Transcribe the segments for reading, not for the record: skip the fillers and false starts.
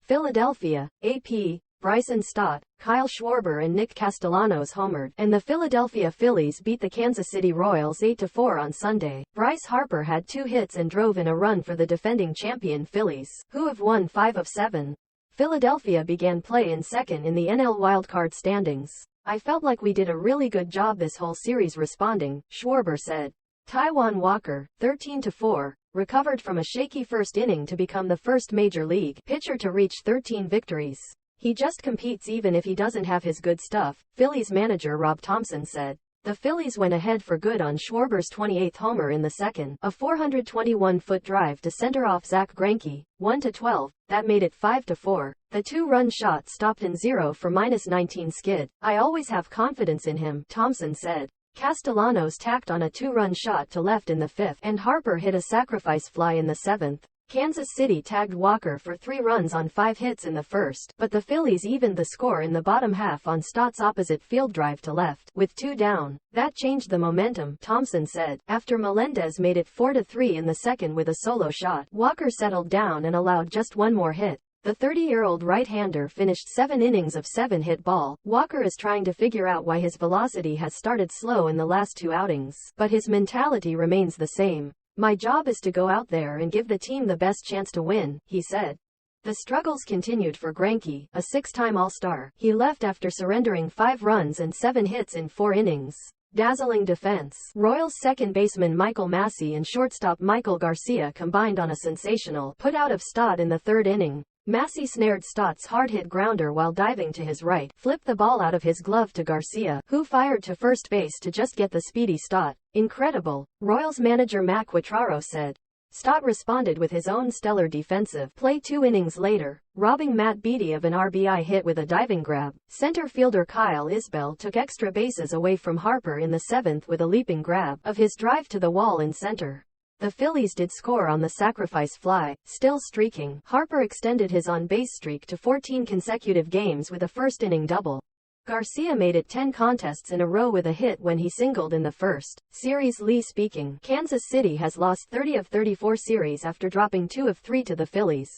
Philadelphia, AP, Bryson Stott, Kyle Schwarber and Castellanos homered, and the Philadelphia Phillies beat the Kansas City Royals 8-4 on Sunday. Bryce Harper had 2 hits and drove in a run for the defending champion Phillies, who have won 5 of 7. Philadelphia began play in second in the NL wildcard standings. "I felt like we did a really good job this whole series responding," Schwarber said. Taijuan Walker, 13-4, recovered from a shaky first inning to become the first major league pitcher to reach 13 victories. "He just competes even if he doesn't have his good stuff," Phillies manager Rob Thomson said. The Phillies went ahead for good on Schwarber's 28th homer in the second, a 421-foot drive to center off Zach Greinke, 1-12, that made it 5-4. The 2-run shot stopped in 0 for -19 skid. "I always have confidence in him," Thomson said. Castellanos tacked on a 2-run shot to left in the 5th, and Harper hit a sacrifice fly in the 7th. Kansas City tagged Walker for 3 runs on 5 hits in the first, but the Phillies evened the score in the bottom half on Stott's opposite field drive to left, with 2 down. "That changed the momentum," Thomson said. After Melendez made it 4-3 in the second with a solo shot, Walker settled down and allowed just 1 more hit. The 30-year-old right-hander finished 7 innings of 7-hit ball. Walker is trying to figure out why his velocity has started slow in the last 2 outings, but his mentality remains the same. "My job is to go out there and give the team the best chance to win," he said. The struggles continued for Greinke, a 6-time All-Star. He left after surrendering 5 runs and 7 hits in 4 innings. Dazzling defense. Royals second baseman Michael Massey and shortstop Michael Garcia combined on a sensational put-out of Stott in the 3rd inning. Massey snared Stott's hard-hit grounder while diving to his right, flipped the ball out of his glove to Garcia, who fired to first base to just get the speedy Stott. "Incredible," Royals manager Matt Quatraro said. Stott responded with his own stellar defensive play 2 innings later, robbing Matt Beatty of an RBI hit with a diving grab. Center fielder Kyle Isbell took extra bases away from Harper in the 7th with a leaping grab of his drive to the wall in center. The Phillies did score on the sacrifice fly. Still streaking, Harper extended his on-base streak to 14 consecutive games with a first-inning double. Garcia made it 10 contests in a row with a hit when he singled in the first series. Lee speaking. Kansas City has lost 30 of 34 series after dropping 2 of 3 to the Phillies.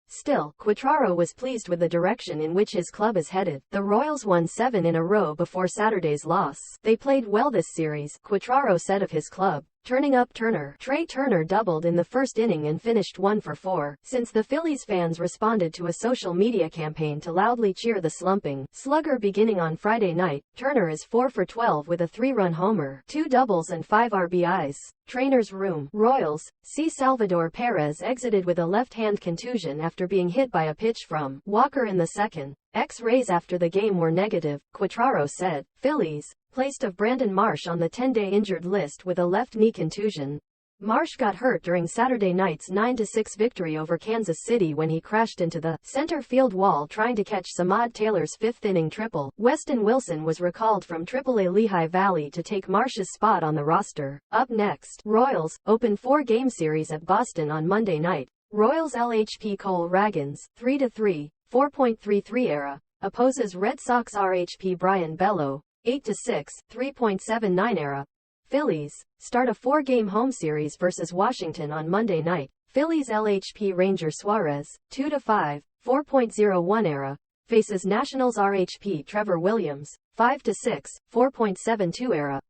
Still, Quatraro was pleased with the direction in which his club is headed. The Royals won 7 in a row before Saturday's loss. "They played well this series," Quatraro said of his club. Turning up Turner. Trey Turner doubled in the first inning and finished 1 for 4. Since the Phillies fans responded to a social media campaign to loudly cheer the slumping slugger beginning on Friday night, Turner is 4 for 12 with a 3-run homer, 2 doubles and 5 RBIs. Trainer's room. Royals. C. Salvador Perez exited with a left-hand contusion after being hit by a pitch from Walker in the second. X-rays after the game were negative, Quatraro said. Phillies placed of Brandon Marsh on the 10-day injured list with a left knee contusion. Marsh got hurt during Saturday night's 9-6 victory over Kansas City when he crashed into the center field wall trying to catch Samad Taylor's 5th-inning triple. Weston Wilson was recalled from AAA Lehigh Valley to take Marsh's spot on the roster. Up next, Royals open 4-game series at Boston on Monday night. Royals LHP Cole Ragans, 3-3, 4.33 era, opposes Red Sox RHP Brian Bello, 8-6, 3.79 era. Phillies start a 4-game home series versus Washington on Monday night. Phillies LHP Ranger Suarez, 2-5, 4.01 era, faces Nationals RHP Trevor Williams, 5-6, 4.72 era.